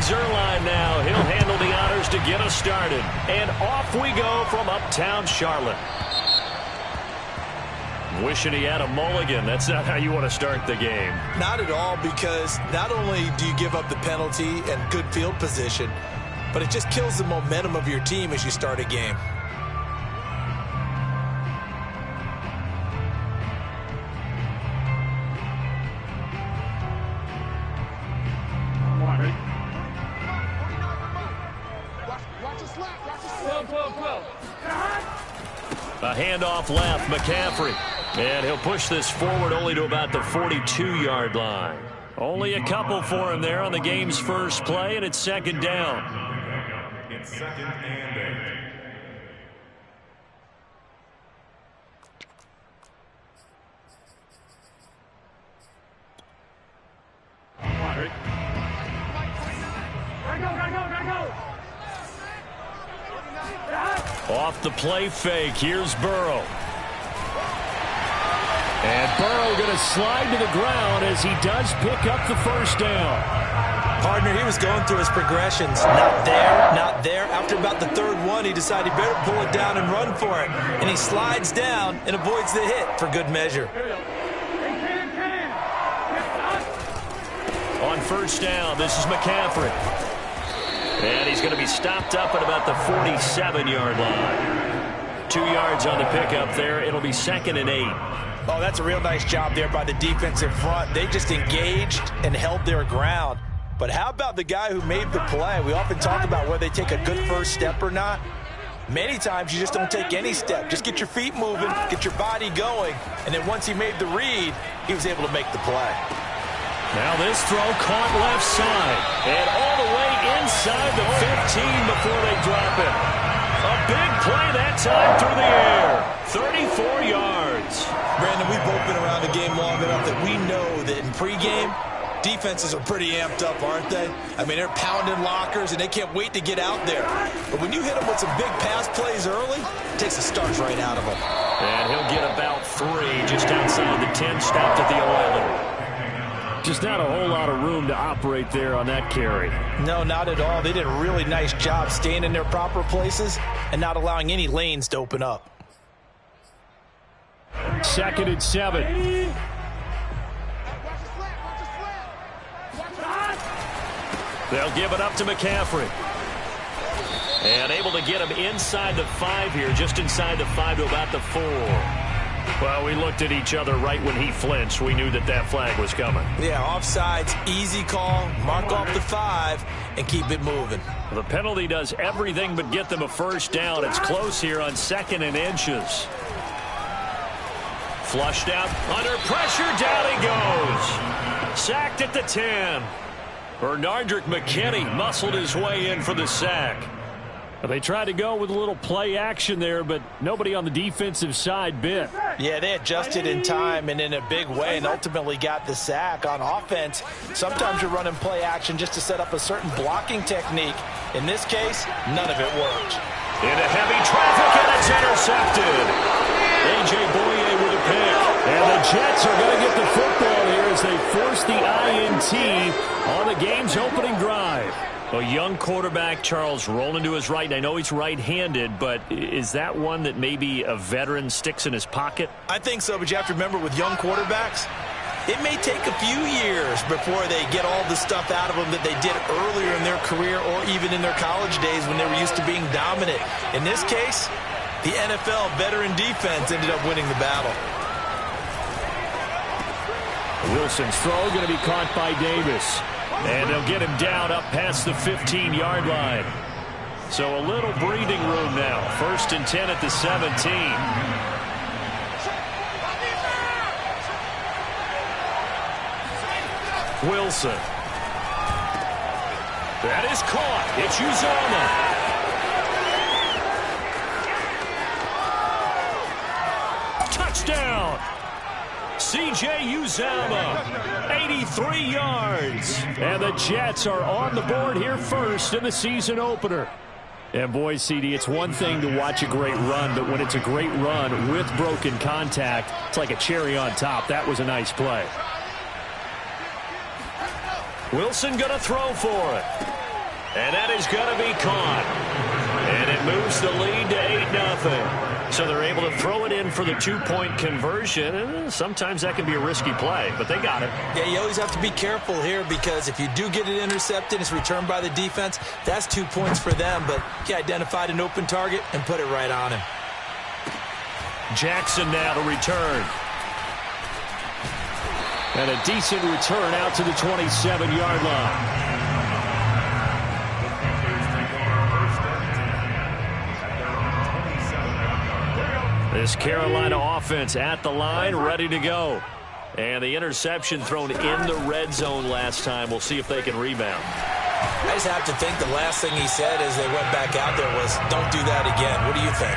Zerline now. He'll handle the honors to get us started. And off we go from uptown Charlotte. Wishing he had a mulligan. That's not how you want to start the game. Not at all, because not only do you give up the penalty and good field position, but it just kills the momentum of your team as you start a game. A handoff left, McCaffrey. And he'll push this forward only to about the 42-yard line. Only a couple for him there on the game's first play, and it's second down. It's second and 8. Off the play fake, here's Burrow. And Burrow going to slide to the ground as he does pick up the first down. Partner, he was going through his progressions. Not there, not there. After about the third one, he decided he better pull it down and run for it. And he slides down and avoids the hit for good measure. On first down, this is McCaffrey. And he's going to be stopped up at about the 47-yard line. 2 yards on the pickup there. It'll be second and 8. Oh, that's a real nice job there by the defensive front. They just engaged and held their ground. But how about the guy who made the play? We often talk about whether they take a good first step or not. Many times you just don't take any step. Just get your feet moving, get your body going, and then once he made the read, he was able to make the play. Now this throw caught left side. And all the way inside the 15 before they drop it. A big play that time through the air. 34 yards. Brandon, we've both been around the game long enough that we know that in pregame, defenses are pretty amped up, aren't they? I mean, they're pounding lockers, and they can't wait to get out there. But when you hit them with some big pass plays early, it takes the starch right out of them. And he'll get about 3 just outside the 10, stopped at the 11. Just not a whole lot of room to operate there on that carry. No, not at all. They did a really nice job staying in their proper places and not allowing any lanes to open up. Second and 7. They'll give it up to McCaffrey. And able to get him inside the 5 here, just inside the 5 to about the 4. Well, we looked at each other right when he flinched. We knew that that flag was coming. Yeah, offsides, easy call, mark off the 5, and keep it moving. The penalty does everything but get them a first down. It's close here on 2nd and inches. Flushed out, under pressure, down he goes. Sacked at the 10. Bernardrick McKinney muscled his way in for the sack. They tried to go with a little play action there, but nobody on the defensive side bit. Yeah, they adjusted in time and in a big way and ultimately got the sack. On offense, sometimes you're running play action just to set up a certain blocking technique. In this case, none of it worked. Into heavy traffic, and it's intercepted. A.J. Boye with a pick. And the Jets are going to get the football here as they force the INT on the game's opening drive. A young quarterback, Charles, rolling to his right. And I know he's right-handed, but is that one that maybe a veteran sticks in his pocket? I think so, but you have to remember with young quarterbacks, it may take a few years before they get all the stuff out of them that they did earlier in their career or even in their college days when they were used to being dominant. In this case, the NFL veteran defense ended up winning the battle. Wilson's throw going to be caught by Davis. And they'll get him down up past the 15-yard line. So a little breathing room now. 1st and 10 at the 17. Wilson. That is caught. It's Uzomah. Touchdown. C.J. Uzomah, 83 yards. And the Jets are on the board here first in the season opener. And boy, CD, it's one thing to watch a great run, but when it's a great run with broken contact, it's like a cherry on top. That was a nice play. Wilson going to throw for it. And that is going to be caught. And it moves the lead to 8-0. So they're able to throw it in for the 2-point conversion. And sometimes that can be a risky play, but they got it. Yeah, you always have to be careful here because if you do get it intercepted, it's returned by the defense. That's 2 points for them, but he identified an open target and put it right on him. Jackson now to return. And a decent return out to the 27-yard line. This Carolina offense at the line, ready to go. And the interception thrown in the red zone last time. We'll see if they can rebound. I just have to think the last thing he said as they went back out there was, don't do that again. What do you think?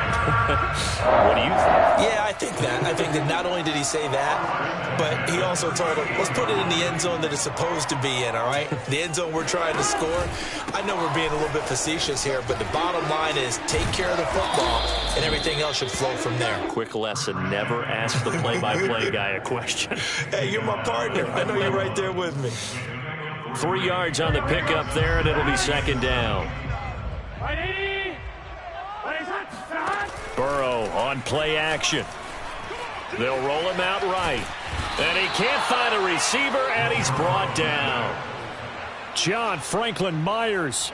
What do you think? Yeah, I think that. I think that not only did he say that, but he also told him, let's put it in the end zone that it's supposed to be in, all right? The end zone we're trying to score. I know we're being a little bit facetious here, but the bottom line is take care of the football, and everything else should flow from there. Quick lesson, never ask the play-by-play guy a question. Hey, you're my partner. I know you're right there with me. 3 yards on the pickup there, and it'll be second down. Burrow on play action. They'll roll him out right. And he can't find a receiver, and he's brought down. John Franklin Myers.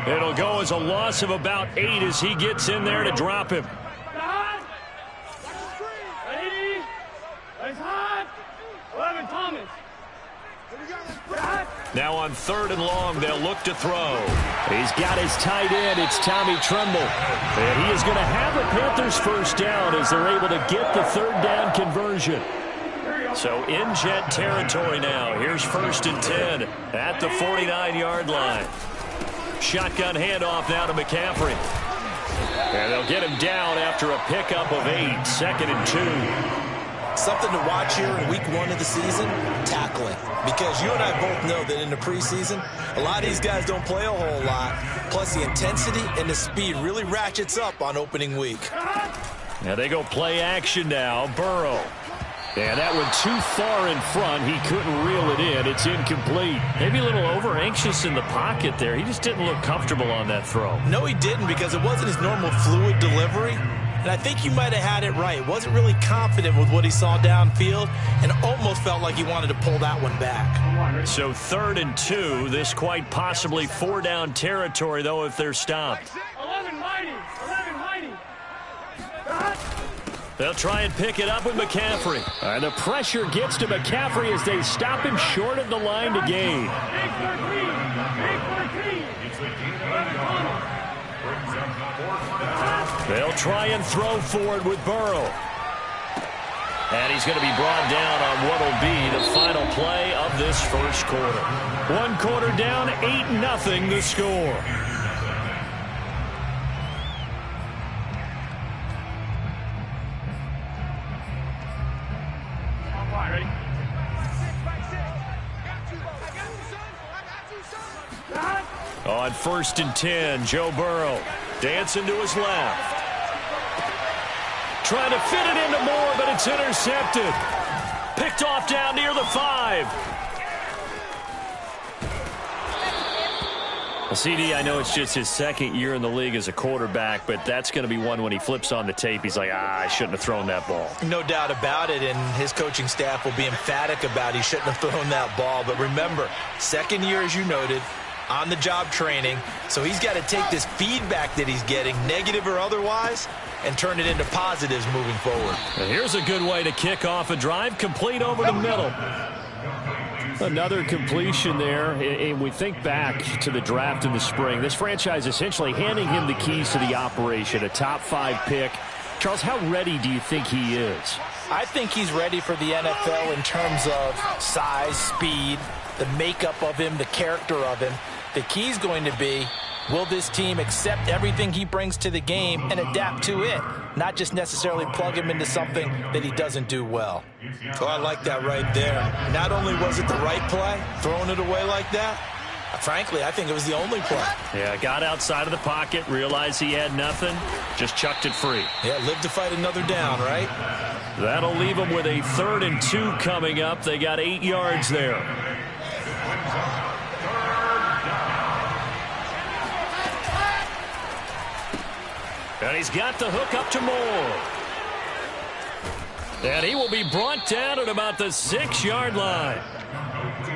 It'll go as a loss of about 8 as he gets in there to drop him. Now on 3rd and long, they'll look to throw. He's got his tight end. It's Tommy Tremble. And he is going to have the Panthers first down as they're able to get the 3rd down conversion. So in Jet territory now. Here's 1st and 10 at the 49-yard line. Shotgun handoff now to McCaffrey. And they'll get him down after a pickup of 8. 2nd and 2. Something to watch here in week 1 of the season, tackling. Because you and I both know that in the preseason, a lot of these guys don't play a whole lot. Plus, the intensity and the speed really ratchets up on opening week. Now they go play action now. Burrow. And that one too far in front. He couldn't reel it in. It's incomplete. Maybe a little over-anxious in the pocket there. He just didn't look comfortable on that throw. No, he didn't because it wasn't his normal fluid delivery. And I think you might have had it right. Wasn't really confident with what he saw downfield and almost felt like he wanted to pull that one back. So 3rd and 2. This quite possibly 4-down territory, though, if they're stopped. 11 mighty. They'll try and pick it up with McCaffrey. And the pressure gets to McCaffrey as they stop him short of the line to gain. They'll try and throw forward with Burrow. And he's going to be brought down on what will be the final play of this first quarter. 1 quarter down, 8-0 the score. On 1st and 10, Joe Burrow dancing to his left. Trying to fit it into Moore, but it's intercepted. Picked off down near the 5. Well, CD, I know it's just his 2nd year in the league as a quarterback, but that's going to be one when he flips on the tape. He's like, I shouldn't have thrown that ball. No doubt about it, and his coaching staff will be emphatic about he shouldn't have thrown that ball. But remember, 2nd year, as you noted, on-the-job training, so he's got to take this feedback that he's getting, negative or otherwise, and turn it into positives moving forward. And here's a good way to kick off a drive, complete over the middle. Another completion there, and we think back to the draft in the spring. This franchise essentially handing him the keys to the operation, a top 5 pick. Charles, how ready do you think he is? I think he's ready for the NFL in terms of size, speed, the makeup of him, the character of him. The key's going to be, will this team accept everything he brings to the game and adapt to it, not just necessarily plug him into something that he doesn't do well. Oh, I like that right there. Not only was it the right play, throwing it away like that, frankly, I think it was the only play. Yeah, got outside of the pocket, realized he had nothing, just chucked it free. Yeah, live to fight another down, right? That'll leave them with a 3rd and 2 coming up. They got 8 yards there. And he's got the hook up to Moore. And he will be brought down at about the 6-yard line.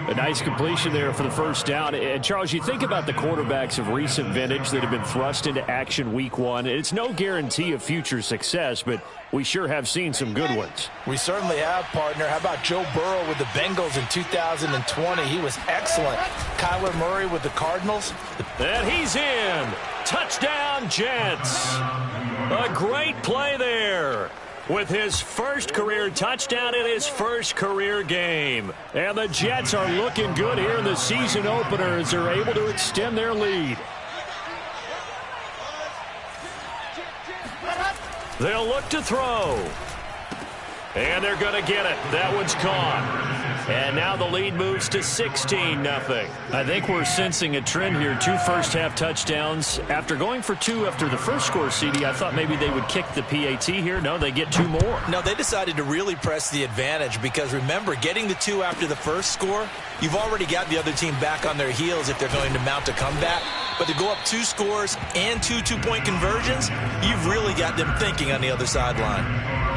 A nice completion there for the first down. And, Charles, you think about the quarterbacks of recent vintage that have been thrust into action week one. It's no guarantee of future success, but we sure have seen some good ones. We certainly have, partner. How about Joe Burrow with the Bengals in 2020? He was excellent. Kyler Murray with the Cardinals. And he's in. Touchdown, Jets. A great play there, with his first career touchdown in his first career game. And the Jets are looking good here in the season opener as they're able to extend their lead. They'll look to throw. And they're going to get it. That one's caught. And now the lead moves to 16-0. I think we're sensing a trend here. 2 first-half touchdowns. After going for 2 after the first score, CD, I thought maybe they would kick the PAT here. No, they get 2 more. No, they decided to really press the advantage because, remember, getting the 2 after the first score, you've already got the other team back on their heels if they're going to mount a comeback. But to go up 2 scores and 2 two-point conversions, you've really got them thinking on the other sideline.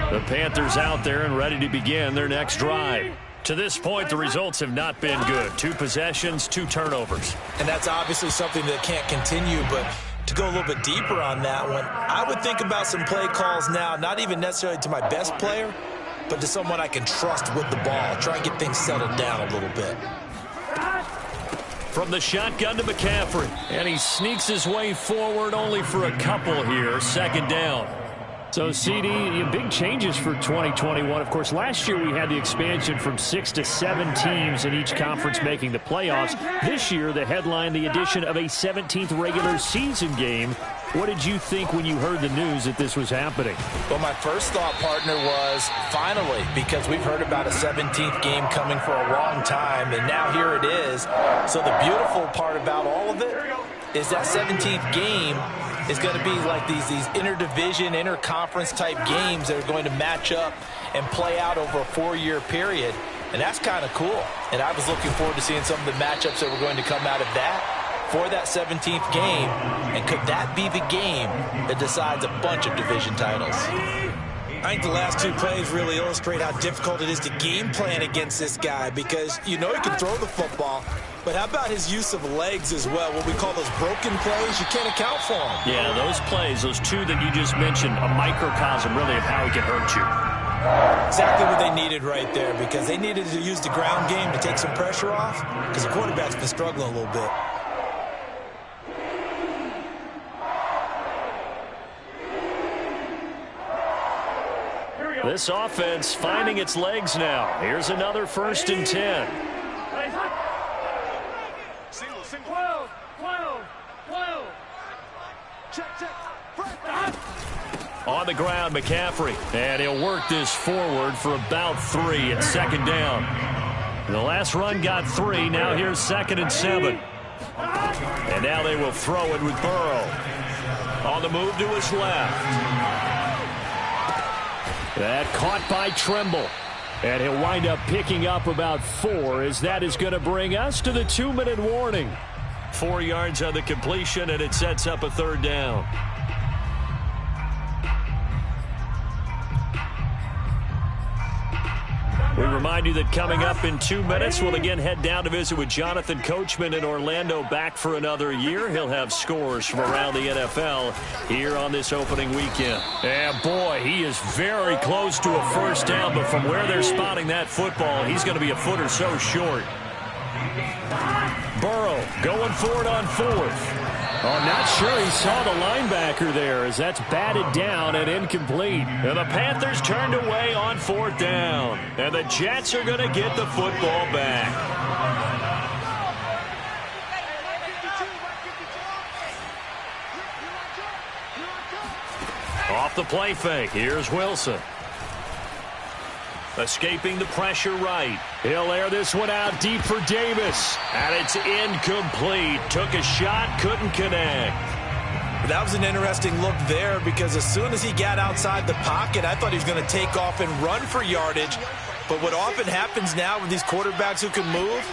The Panthers out there and ready to begin their next drive. To this point, the results have not been good. 2 possessions, 2 turnovers. And that's obviously something that can't continue, but to go a little bit deeper on that one, I would think about some play calls now, not even necessarily to my best player, but to someone I can trust with the ball. Try and get things settled down a little bit. From the shotgun to McCaffrey, and he sneaks his way forward only for a couple here. 2nd down. So, CD, big changes for 2021. Of course, last year we had the expansion from 6 to 7 teams in each conference making the playoffs. This year, the headline, the addition of a 17th regular season game. What did you think when you heard the news that this was happening? Well, my first thought, partner, was finally, because we've heard about a 17th game coming for a long time, and now here it is. So the beautiful part about all of it is that 17th game is going to be like these interdivision, interconference type games that are going to match up and play out over a 4-year period. And that's kind of cool. And I was looking forward to seeing some of the matchups that were going to come out of that for that 17th game. And could that be the game that decides a bunch of division titles? I think the last 2 plays really illustrate how difficult it is to game plan against this guy, because you know he can throw the football, but how about his use of legs as well? What we call those broken plays, you can't account for them. Yeah, those plays, those 2 that you just mentioned, a microcosm really of how he can hurt you. Exactly what they needed right there, because they needed to use the ground game to take some pressure off, because the quarterback's been struggling a little bit. This offense finding its legs now. Here's another 1st and 10. On the ground, McCaffrey. And he'll work this forward for about 3 at 2nd down. The last run got 3. Now here's 2nd and 7. And now they will throw it with Burrow. On the move to his left. That caught by Tremble. And he'll wind up picking up about 4, as that is going to bring us to the 2-minute warning. 4 yards on the completion, and it sets up a 3rd down. We remind you that coming up in 2 minutes, we'll again head down to visit with Jonathan Coachman in Orlando, back for another year. He'll have scores from around the NFL here on this opening weekend. And boy, he is very close to a 1st down, but from where they're spotting that football, he's going to be a foot or so short. Burrow going for it on 4th. Oh, not sure he saw the linebacker there, as that's batted down and incomplete. And the Panthers turned away on 4th down. And the Jets are going to get the football back. Off the play fake, here's Wilson. Escaping the pressure right. He'll air this one out deep for Davis. And it's incomplete. Took a shot, couldn't connect. That was an interesting look there, because as soon as he got outside the pocket, I thought he was going to take off and run for yardage. But what often happens now with these quarterbacks who can move,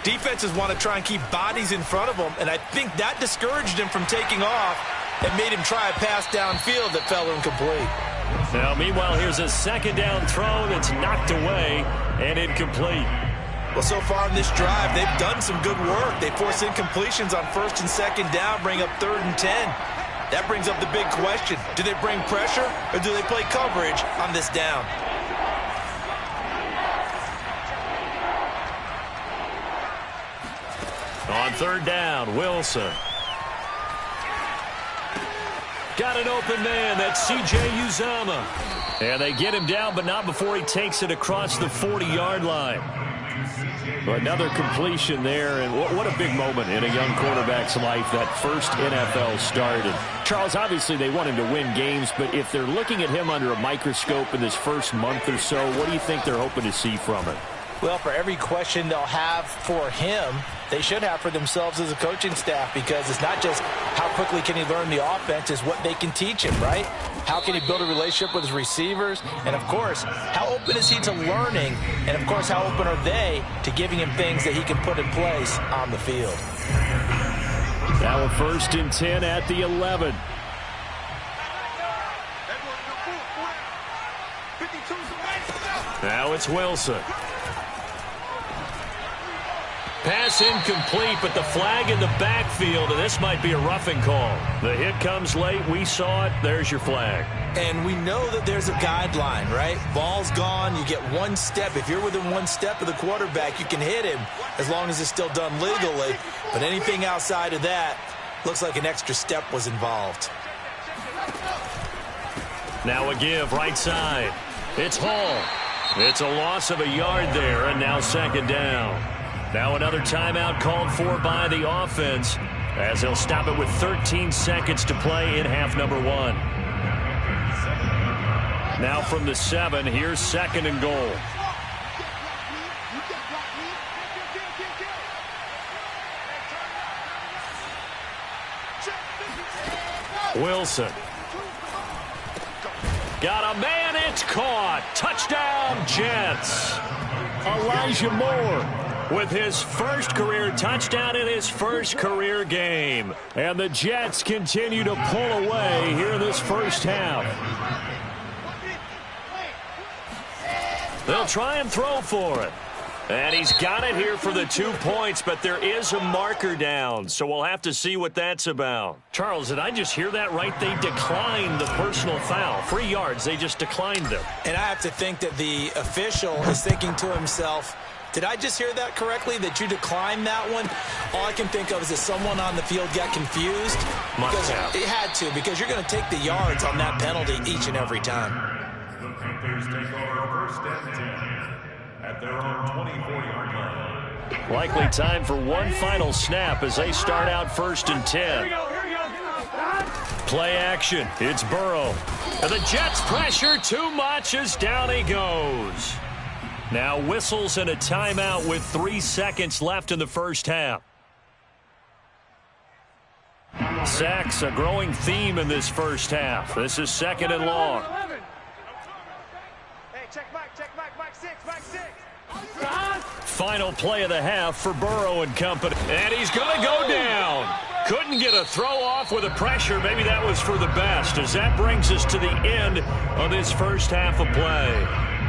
Defenses want to try and keep bodies in front of them, and I think that discouraged him from taking off and made him try a pass downfield that fell incomplete. Now, meanwhile, here's a second down throw that's knocked away and incomplete. Well, so far in this drive, they've done some good work. They force incompletions on first and second down, bring up 3rd and 10. That brings up the big question. Do they bring pressure or do they play coverage on this down? On 3rd down, Wilson. Got an open man. That's C.J. Uzomah. And they get him down, but not before he takes it across the 40-yard line. Another completion there, and what a big moment in a young quarterback's life, that first NFL start. And Charles, obviously they want him to win games, but if they're looking at him under a microscope in this first month or so, what do you think they're hoping to see from it? Well, for every question they'll have for him, they should have for themselves as a coaching staff, because it's not just how quickly can he learn the offense, it's what they can teach him, right? How can he build a relationship with his receivers? And, of course, how open is he to learning? And, of course, how open are they to giving him things that he can put in place on the field? Now a 1st and 10 at the 11. Now it's Wilson. Pass incomplete, but the flag in the backfield, and this might be a roughing call. The hit comes late. We saw it. There's your flag. And we know that there's a guideline, right? Ball's gone. You get 1 step. If you're within 1 step of the quarterback, you can hit him as long as it's still done legally. But anything outside of that, looks like an extra step was involved. Now a give, right side. It's Hall. It's a loss of a yard there, and now 2nd down. Now another timeout called for by the offense, as they'll stop it with 13 seconds to play in half number 1. Now from the 7, here's 2nd and goal. Wilson. Got a man, it's caught. Touchdown, Jets. Elijah Moore with his first career touchdown in his first career game. And the Jets continue to pull away here in this first half. They'll try and throw for it. And he's got it here for the 2 points, but there is a marker down, so we'll have to see what that's about. Charles, did I just hear that right? They declined the personal foul. 3 yards, they just declined them. And I have to think that the official is thinking to himself, did I just hear that correctly, that you declined that one? All I can think of is that someone on the field got confused. Because it had to, because you're going to take the yards on that penalty each and every time. The Panthers take over 1st and 10 at their own 24-yard line. Likely time for one final snap as they start out 1st and 10. Play action. It's Burrow. And the Jets pressure too much as down he goes. Now whistles and a timeout with 3 seconds left in the first half. Sacks, a growing theme in this first half. This is 2nd and long. Final play of the half for Burrow and company. And he's going to go down. Couldn't get a throw off with the pressure. Maybe that was for the best, as that brings us to the end of this first half of play.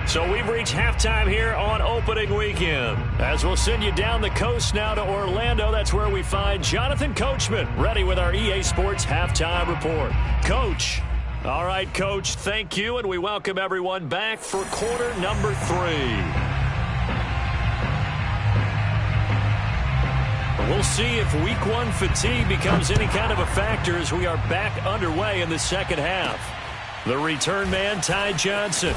So we've reached halftime here on opening weekend. As we'll send you down the coast now to Orlando, that's where we find Jonathan Coachman ready with our EA Sports halftime report. Coach. All right, Coach, thank you, and we welcome everyone back for quarter number 3. We'll see if week 1 fatigue becomes any kind of a factor as we are back underway in the second half. The return man, Ty Johnson.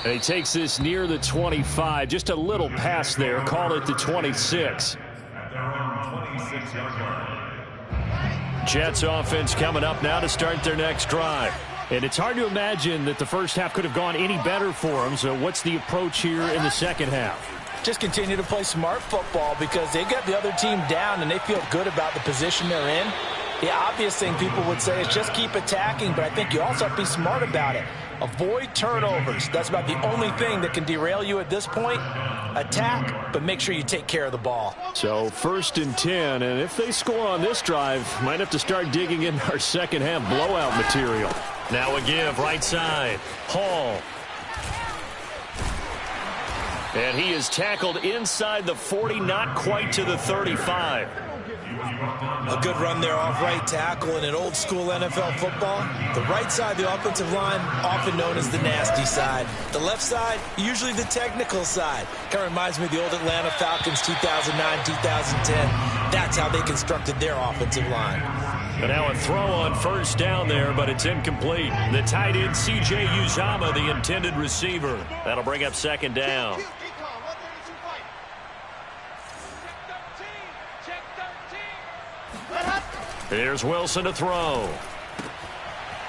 And he takes this near the 25. Just a little pass there. Call it the 26. At their own 26-yard line. Jets offense coming up now to start their next drive. And it's hard to imagine that the first half could have gone any better for them. So what's the approach here in the second half? Just continue to play smart football, because they got the other team down and they feel good about the position they're in. The obvious thing people would say is just keep attacking, but I think you also have to be smart about it. Avoid turnovers. That's about the only thing that can derail you at this point. Attack, but make sure you take care of the ball. So 1st and 10, and if they score on this drive, might have to start digging in our second half blowout material. Now a give right side. Hall. And he is tackled inside the 40, not quite to the 35. A good run there off right tackle in an old school NFL football. The right side of the offensive line, often known as the nasty side. The left side, usually the technical side. Kind of reminds me of the old Atlanta Falcons 2009, 2010. That's how they constructed their offensive line. And now a throw on 1st down there, but it's incomplete. The tight end, C.J. Uzomah, the intended receiver. That'll bring up 2nd down. Here's Wilson to throw.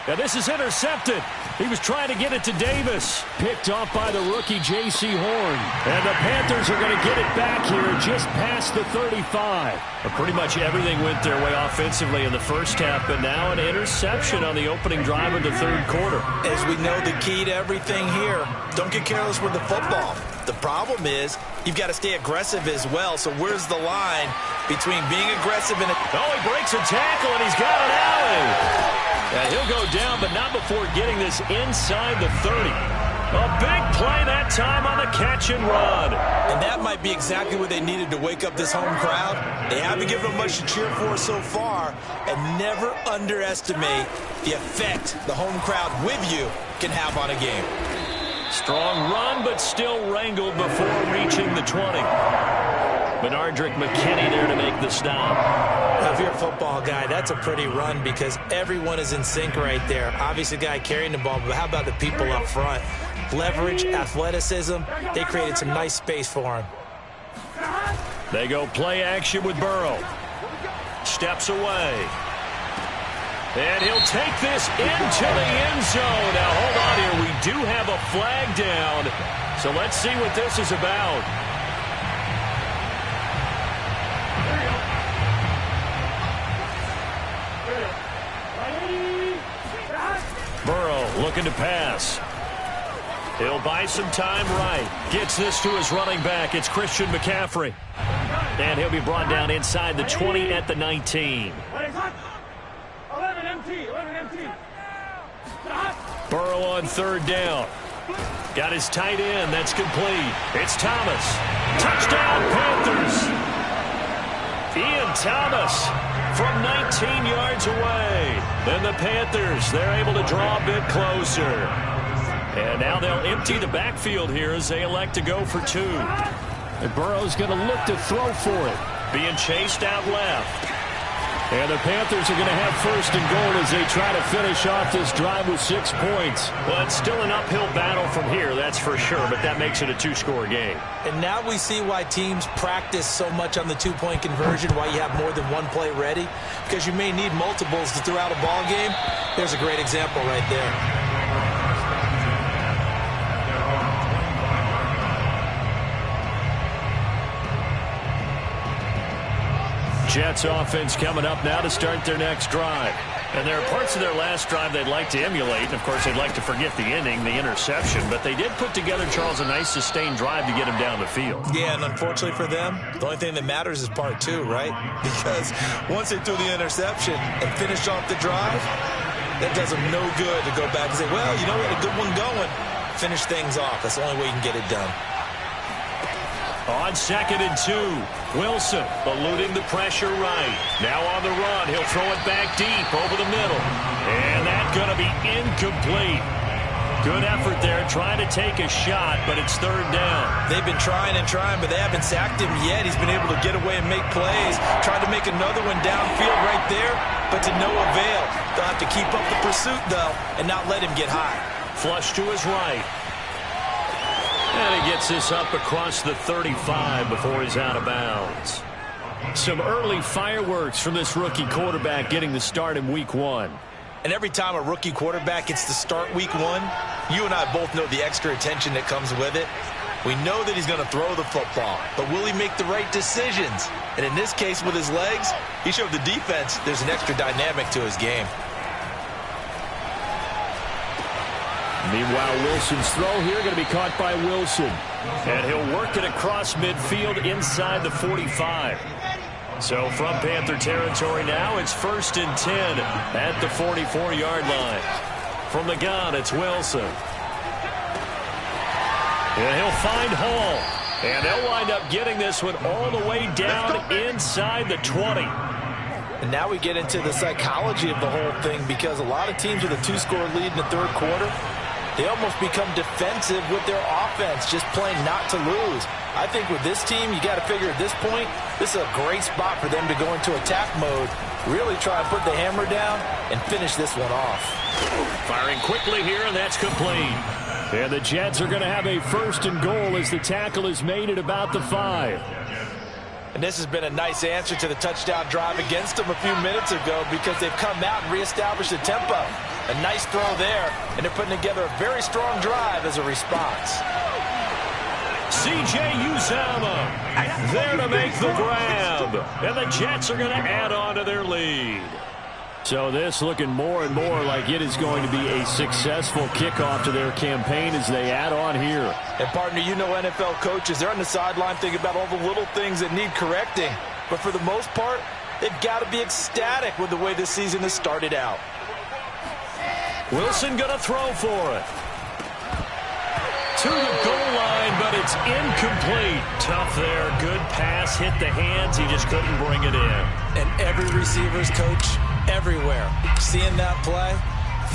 Now this is intercepted. He was trying to get it to Davis. Picked off by the rookie J.C. Horn. And the Panthers are going to get it back here just past the 35. Pretty much everything went their way offensively in the first half, but now an interception on the opening drive of the 3rd quarter. As we know, the key to everything here, don't get careless with the football. The problem is you've got to stay aggressive as well. So where's the line between being aggressive and... Oh, he breaks a tackle, and he's got an alley. And he'll go down, but not before getting this inside the 30. A big play that time on the catch and run. And that might be exactly what they needed to wake up this home crowd. They haven't given them much to cheer for so far. And never underestimate the effect the home crowd with you can have on a game. Strong run, but still wrangled before reaching the 20. Benardrick McKinney there to make the stop. Now, if you're a football guy, that's a pretty run because everyone is in sync right there. Obviously, the guy carrying the ball, but how about the people up front? Leverage, athleticism, they created some nice space for him. They go play action with Burrow. Steps away. And he'll take this into the end zone. Now, hold on here. We do have a flag down. So let's see what this is about. Burrow looking to pass. He'll buy some time right. Gets this to his running back. It's Christian McCaffrey. And he'll be brought down inside the 20 at the 19. Burrow on 3rd down. Got his tight end. That's complete. It's Thomas. Touchdown, Panthers. Ian Thomas from 19 yards away. Then the Panthers, they're able to draw a bit closer. And now they'll empty the backfield here as they elect to go for 2. And Burrow's going to look to throw for it. Being chased out left. And the Panthers are going to have 1st and goal as they try to finish off this drive with 6 points. Well, it's still an uphill battle from here, that's for sure, but that makes it a 2-score game. And now we see why teams practice so much on the 2-point conversion, why you have more than one play ready, because you may need multiples to throw out a ball game. There's a great example right there. Jets offense coming up now to start their next drive. And there are parts of their last drive they'd like to emulate. And, of course, they'd like to forget the ending, the interception. But they did put together, Charles, a nice sustained drive to get him down the field. Yeah, and unfortunately for them, the only thing that matters is part 2, right? Because once they threw the interception and finished off the drive, that does them no good to go back and say, well, you know, we had a good one going. Finish things off. That's the only way you can get it done. On 2nd and 2, Wilson eluding the pressure right. Now on the run, he'll throw it back deep over the middle. And that's going to be incomplete. Good effort there, trying to take a shot, but it's 3rd down. They've been trying and trying, but they haven't sacked him yet. He's been able to get away and make plays. Tried to make another one downfield right there, but to no avail. They'll have to keep up the pursuit, though, and not let him get high. Flush to his right. And he gets this up across the 35 before he's out of bounds. Some early fireworks from this rookie quarterback getting the start in week 1. And every time a rookie quarterback gets to start week 1, you and I both know the extra attention that comes with it. We know that he's going to throw the football, but will he make the right decisions? And in this case, with his legs, he showed the defense there's an extra dynamic to his game. Meanwhile, Wilson's throw here going to be caught by Wilson. And he'll work it across midfield inside the 45. So from Panther territory now, it's 1st and 10 at the 44-yard line. From the gun, it's Wilson. And he'll find Hall. And they'll wind up getting this one all the way down inside the 20. And now we get into the psychology of the whole thing, because a lot of teams with a 2-score lead in the third quarter, they almost become defensive with their offense, just playing not to lose. I think with this team, you got to figure at this point, this is a great spot for them to go into attack mode, really try and put the hammer down and finish this one off. Firing quickly here, and that's complete. And the Jets are going to have a 1st and goal as the tackle is made at about the 5. And this has been a nice answer to the touchdown drive against them a few minutes ago, because they've come out and reestablished the tempo. A nice throw there, and they're putting together a very strong drive as a response. C.J. Uzomah there to make the grab. And the Jets are going to add on to their lead. So this looking more and more like it is going to be a successful kickoff to their campaign as they add on here. And partner, you know NFL coaches, they're on the sideline thinking about all the little things that need correcting. But for the most part, they've got to be ecstatic with the way this season has started out. Wilson going to throw for it. To the goal line, but it's incomplete. Tough there. Good pass. Hit the hands. He just couldn't bring it in. And every receiver's coach everywhere, seeing that play,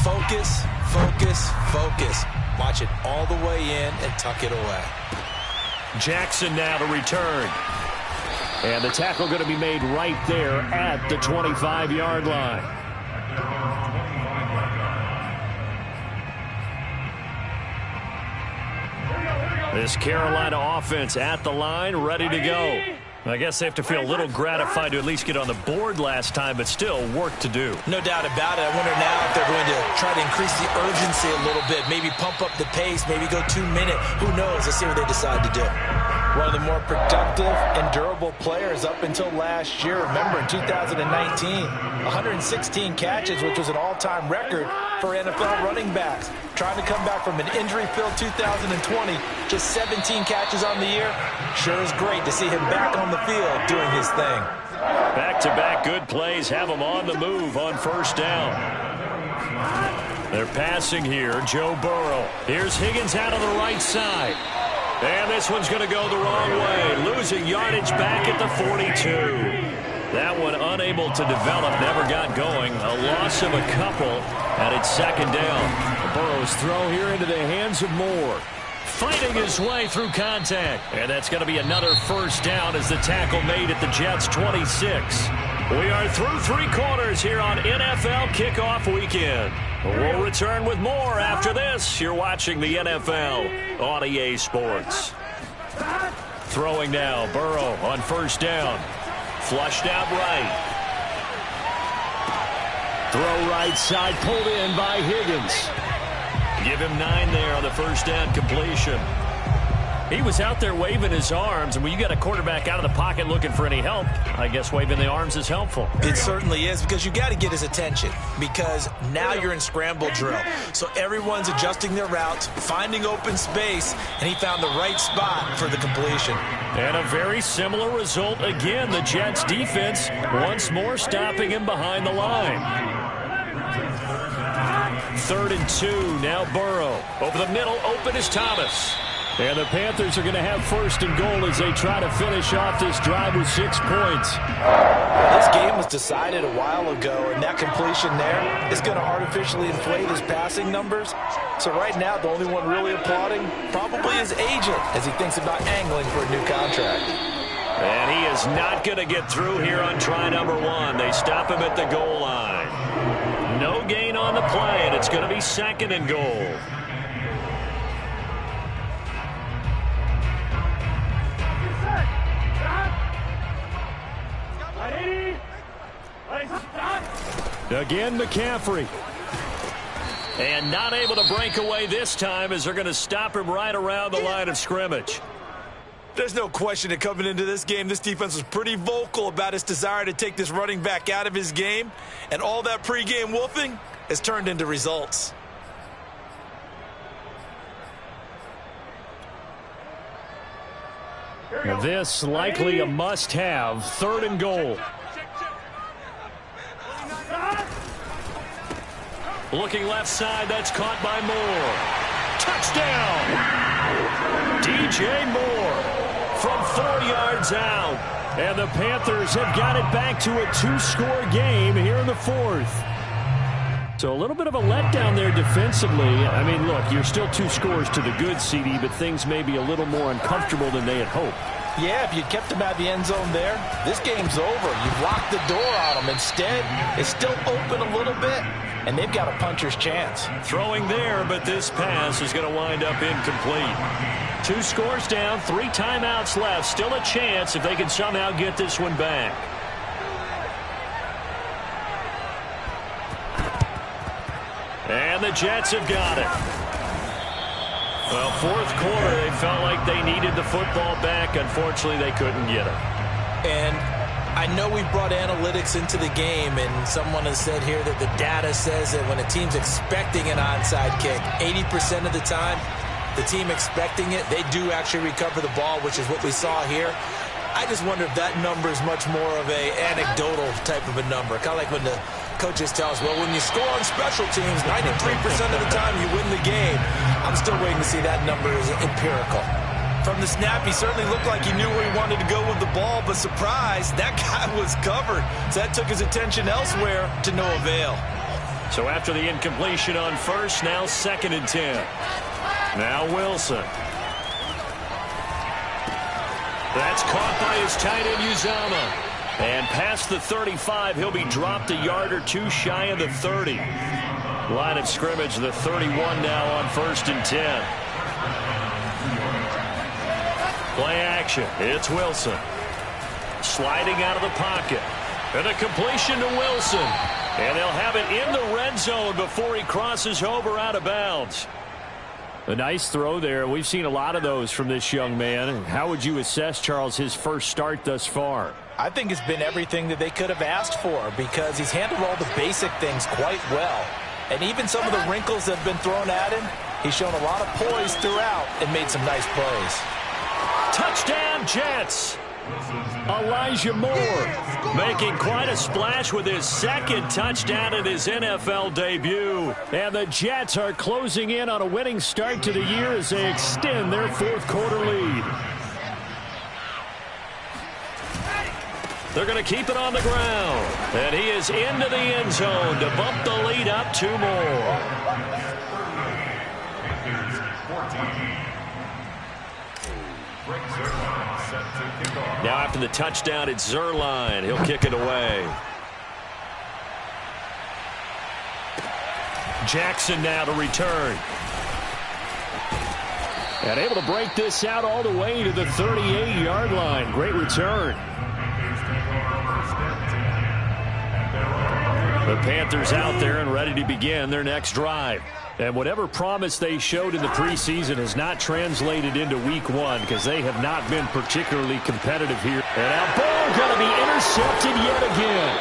focus, focus, focus. Watch it all the way in and tuck it away. Jackson now to return. And the tackle going to be made right there at the 25-yard line. This Carolina offense at the line, ready to go. I guess they have to feel a little gratified to at least get on the board last time, but still work to do. No doubt about it. I wonder now if they're going to try to increase the urgency a little bit, maybe pump up the pace, maybe go 2-minute. Who knows? Let's see what they decide to do. One of the more productive and durable players up until last year. Remember, in 2019, 116 catches, which was an all-time record for NFL running backs. Trying to come back from an injury-filled 2020, just 17 catches on the year. Sure is great to see him back on the field doing his thing. Back-to-back good plays have him on the move on 1st down. They're passing here. Joe Burrow. Here's Higgins out on the right side. And this one's going to go the wrong way. Losing yardage back at the 42. That one unable to develop, never got going. A loss of a couple, and it's 2nd down. Burrow's throw here into the hands of Moore. Fighting his way through contact. And that's going to be another 1st down as the tackle made at the Jets' 26. We are through 3 quarters here on NFL Kickoff Weekend. We'll return with more after this. You're watching the NFL on EA Sports. Throwing now, Burrow on 1st down. Flushed out right. Throw right side, pulled in by Higgins. Give him 9 there on the 1st down completion. He was out there waving his arms, and when you got a quarterback out of the pocket looking for any help, I guess waving the arms is helpful. It certainly is, because you got to get his attention, because now you're in scramble drill. So everyone's adjusting their routes, finding open space, and he found the right spot for the completion. And a very similar result again. The Jets defense once more stopping him behind the line. 3rd and 2. Now Burrow. Over the middle, open is Thomas. And the Panthers are going to have 1st and goal as they try to finish off this drive with 6 points. This game was decided a while ago, and that completion there is going to artificially inflate his passing numbers. So right now, the only one really applauding probably his agent as he thinks about angling for a new contract. And he is not going to get through here on try number 1. They stop him at the goal line. No gain on the play, and it's going to be 2nd and goal. Again, McCaffrey. And not able to break away this time as they're going to stop him right around the line of scrimmage. There's no question that coming into this game, this defense was pretty vocal about its desire to take this running back out of his game, and all that pregame wolfing has turned into results. This likely a must-have. 3rd and goal. Looking left side, that's caught by Moore. Touchdown! DJ Moore from 4 yards out. And the Panthers have got it back to a 2-score game here in the 4th. So a little bit of a letdown there defensively. I mean, look, you're still 2 scores to the good, CD, but things may be a little more uncomfortable than they had hoped. Yeah, if you kept them out of the end zone there, this game's over. You've locked the door on them. Instead, it's still open a little bit, and they've got a puncher's chance. Throwing there, but this pass is going to wind up incomplete. 2 scores down, 3 timeouts left. Still a chance if they can somehow get this one back. And the Jets have got it. Well, 4th quarter, they felt like they needed the football back. Unfortunately, they couldn't get it. And I know we brought analytics into the game, and someone has said here that the data says that when a team's expecting an onside kick, 80% of the time, the team expecting it, they do actually recover the ball, which is what we saw here. I just wonder if that number is much more of a anecdotal type of a number. Kind of like when the coaches tell us, well, when you score on special teams, 93% of the time you win the game. I'm still waiting to see that number is empirical. From the snap, he certainly looked like he knew where he wanted to go with the ball, but surprise, that guy was covered. So that took his attention elsewhere to no avail. So after the incompletion on 1st, now 2nd and 10. Now Wilson. That's caught by his tight end, Uzama. And past the 35, he'll be dropped a yard or 2 shy of the 30. Line of scrimmage, the 31 now on 1st and 10. Play action. It's Wilson. Sliding out of the pocket. And a completion to Wilson. And they'll have it in the red zone before he crosses over out of bounds. A nice throw there. We've seen a lot of those from this young man. How would you assess, Charles, his first start thus far? I think it's been everything that they could have asked for because he's handled all the basic things quite well. And even some of the wrinkles that have been thrown at him, he's shown a lot of poise throughout and made some nice plays. Touchdown, Jets! Elijah Moore making quite a splash with his 2nd touchdown in his NFL debut. And the Jets are closing in on a winning start to the year as they extend their 4th quarter lead. They're going to keep it on the ground. And he is into the end zone to bump the lead up 2 more. Now after the touchdown, it's Zuerlein. He'll kick it away. Jackson now to return. And able to break this out all the way to the 38-yard line. Great return. The Panthers out there and ready to begin their next drive. And whatever promise they showed in the preseason has not translated into week 1 because they have not been particularly competitive here. And now ball going to be intercepted yet again.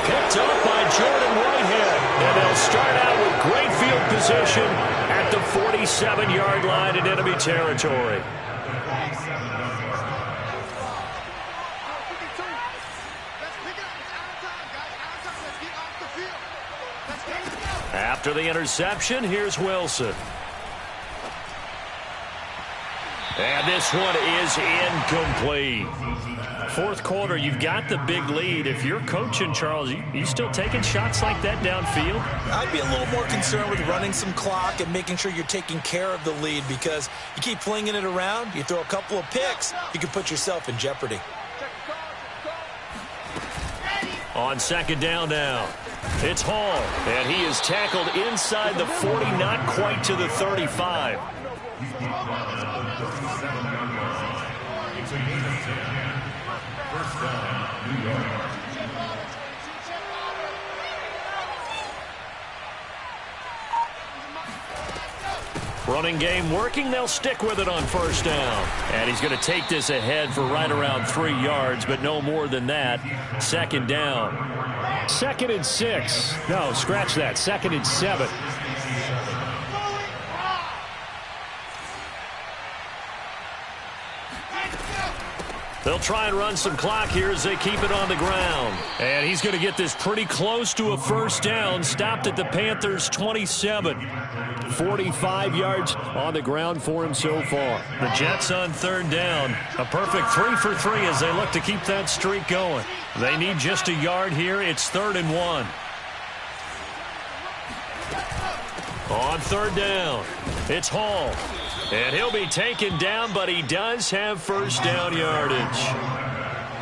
Picked up by Jordan Whitehead. And they'll start out with great field position at the 47-yard line in enemy territory. After the interception, here's Wilson. And this one is incomplete. 4th quarter, you've got the big lead. If you're coaching, Charles, you still taking shots like that downfield? I'd be a little more concerned with running some clock and making sure you're taking care of the lead because you keep flinging it around, you throw a couple of picks, you can put yourself in jeopardy. On 2nd down now. It's Hall, and he is tackled inside the 40, not quite to the 35. Running game working. They'll stick with it on first down. And he's going to take this ahead for right around 3 yards, but no more than that. Second down. 2nd and 6. No, scratch that. 2nd and 7. They'll try and run some clock here as they keep it on the ground. And he's going to get this pretty close to a first down. Stopped at the Panthers' 27. 45 yards on the ground for him so far. The Jets on 3rd down. A perfect 3 for 3 as they look to keep that streak going. They need just a yard here. It's 3rd and 1. On 3rd down, it's Hall. And he'll be taken down, but he does have first down yardage.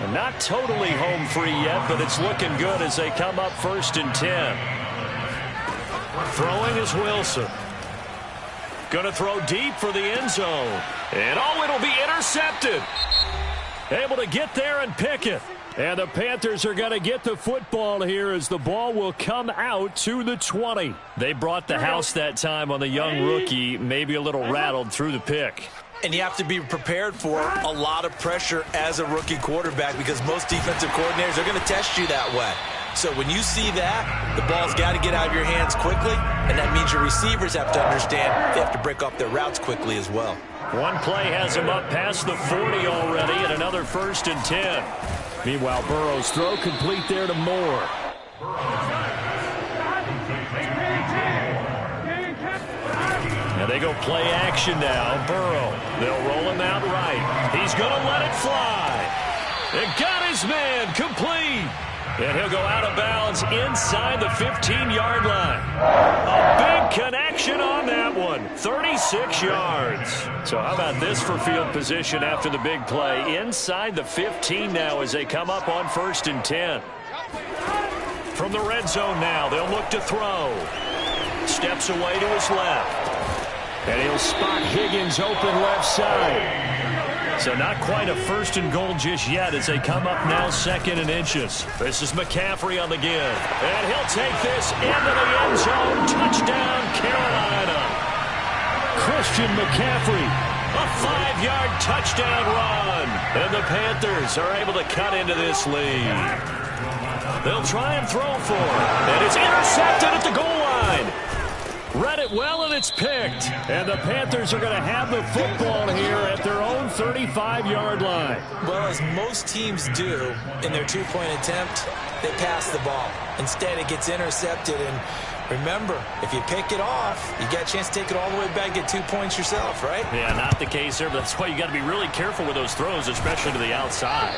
And not totally home free yet, but it's looking good as they come up 1st and 10. Throwing is Wilson. Going to throw deep for the end zone. And it'll be intercepted. Able to get there and pick it. And the Panthers are going to get the football here as the ball will come out to the 20. They brought the house that time on the young rookie, maybe a little rattled through the pick. And you have to be prepared for a lot of pressure as a rookie quarterback because most defensive coordinators are going to test you that way. So when you see that, the ball's got to get out of your hands quickly, and that means your receivers have to understand they have to break off their routes quickly as well. One play has him up past the 40 already, and another 1st and 10. Meanwhile, Burrow's throw complete there to Moore. And they go play action now. Burrow. They'll roll him out right. He's going to let it fly. It got his man complete. And he'll go out of bounds inside the 15-yard line. A big connection on that one. 36 yards. So how about this for field position after the big play? Inside the 15 now as they come up on 1st and 10. From the red zone now, they'll look to throw. Steps away to his left. And he'll spot Higgins open left side. So not quite a 1st and goal just yet as they come up now 2nd and inches. This is McCaffrey on the give. And he'll take this into the end zone. Touchdown, Carolina. Christian McCaffrey, a 5-yard touchdown run. And the Panthers are able to cut into this lead. They'll try and throw for it. And it's intercepted at the goal line. Read it well, and it's picked. And the Panthers are going to have the football here at their own 35-yard line. Well, as most teams do in their two-point attempt, they pass the ball. Instead, it gets intercepted. And remember, if you pick it off, you got a chance to take it all the way back, get 2 points yourself, right? Yeah, not the case there, but that's why you got to be really careful with those throws, especially to the outside.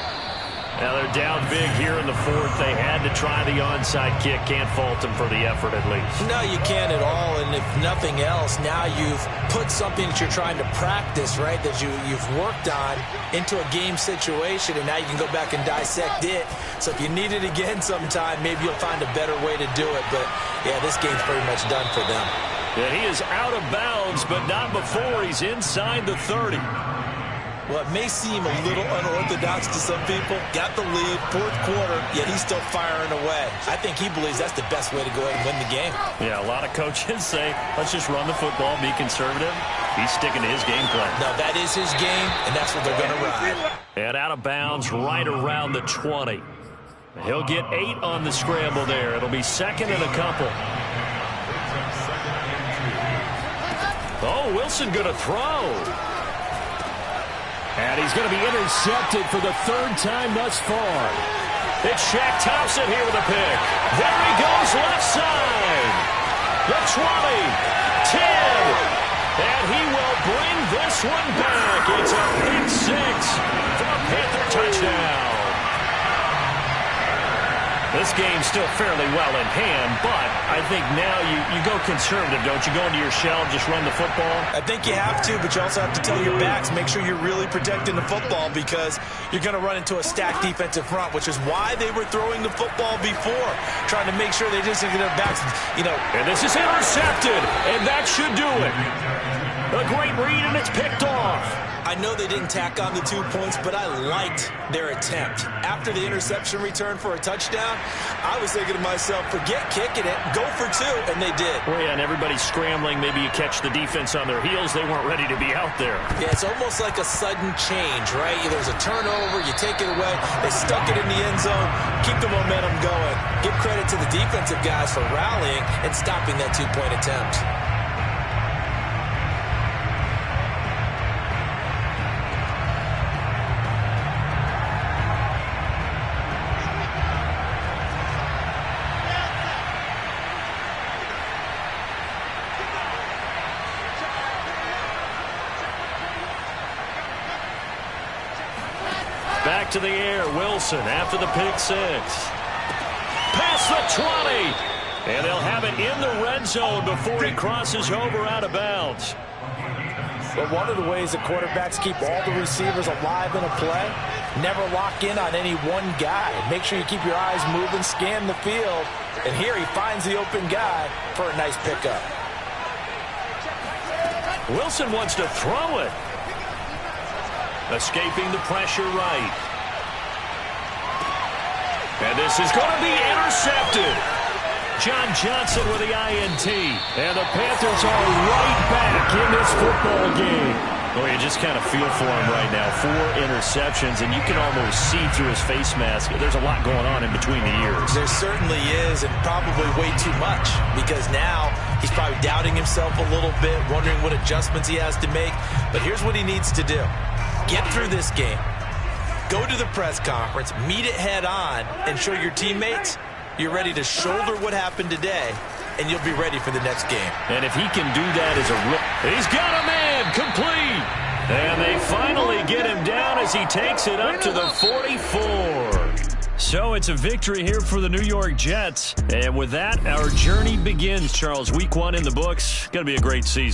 Now they're down big here in the 4th. They had to try the onside kick. Can't fault them for the effort at least. No, you can't at all. And if nothing else, now you've put something that you're trying to practice, right, that you've worked on into a game situation, and now you can go back and dissect it. So if you need it again sometime, maybe you'll find a better way to do it. But, yeah, this game's pretty much done for them. Yeah, he is out of bounds, but not before he's inside the 30. Well, it may seem a little unorthodox to some people. Got the lead, 4th quarter, yet he's still firing away. I think he believes that's the best way to go ahead and win the game. Yeah, a lot of coaches say, let's just run the football, be conservative. He's sticking to his game plan. No, that is his game, and that's what they're going to ride. And out of bounds right around the 20. He'll get 8 on the scramble there. It'll be 2nd and a couple. Oh, Wilson going to throw. And he's going to be intercepted for the 3rd time thus far. It's Shaq Thompson here with a pick. There he goes left side. The 20, 10. And he will bring this one back. It's a pick 6 for a Panther touchdown. This game's still fairly well in hand, but I think now you go conservative, don't you? Go into your shell, just run the football? I think you have to, but you also have to tell your backs, make sure you're really protecting the football because you're going to run into a stacked defensive front, which is why they were throwing the football before, trying to make sure they just get their backs, And this is intercepted, and that should do it. A great read, and it's picked off. I know they didn't tack on the 2 points, but I liked their attempt. After the interception return for a touchdown, I was thinking to myself, forget kicking it, go for 2, and they did. Well, yeah, and everybody's scrambling. Maybe you catch the defense on their heels. They weren't ready to be out there. Yeah, it's almost like a sudden change, right? There's a turnover, you take it away, they stuck it in the end zone, keep the momentum going. Give credit to the defensive guys for rallying and stopping that 2-point attempt. Back to the air, Wilson after the pick 6. Past the 20. And they'll have it in the red zone before he crosses over out of bounds. But one of the ways that quarterbacks keep all the receivers alive in a play, never lock in on any one guy. Make sure you keep your eyes moving, scan the field. And here he finds the open guy for a nice pickup. Wilson wants to throw it. Escaping the pressure right. And this is going to be intercepted. John Johnson with the INT. And the Panthers are right back in this football game. Oh, you just kind of feel for him right now. 4 interceptions, and you can almost see through his face mask. There's a lot going on in between the ears. There certainly is, and probably way too much, because now he's probably doubting himself a little bit, wondering what adjustments he has to make. But here's what he needs to do. Get through this game. Go to the press conference, meet it head on, and show your teammates you're ready to shoulder what happened today, and you'll be ready for the next game. And if he can do that as a rookie, he's got a man complete. And they finally get him down as he takes it up to the 44. So it's a victory here for the New York Jets. And with that, our journey begins, Charles. Week 1 in the books. Going to be a great season.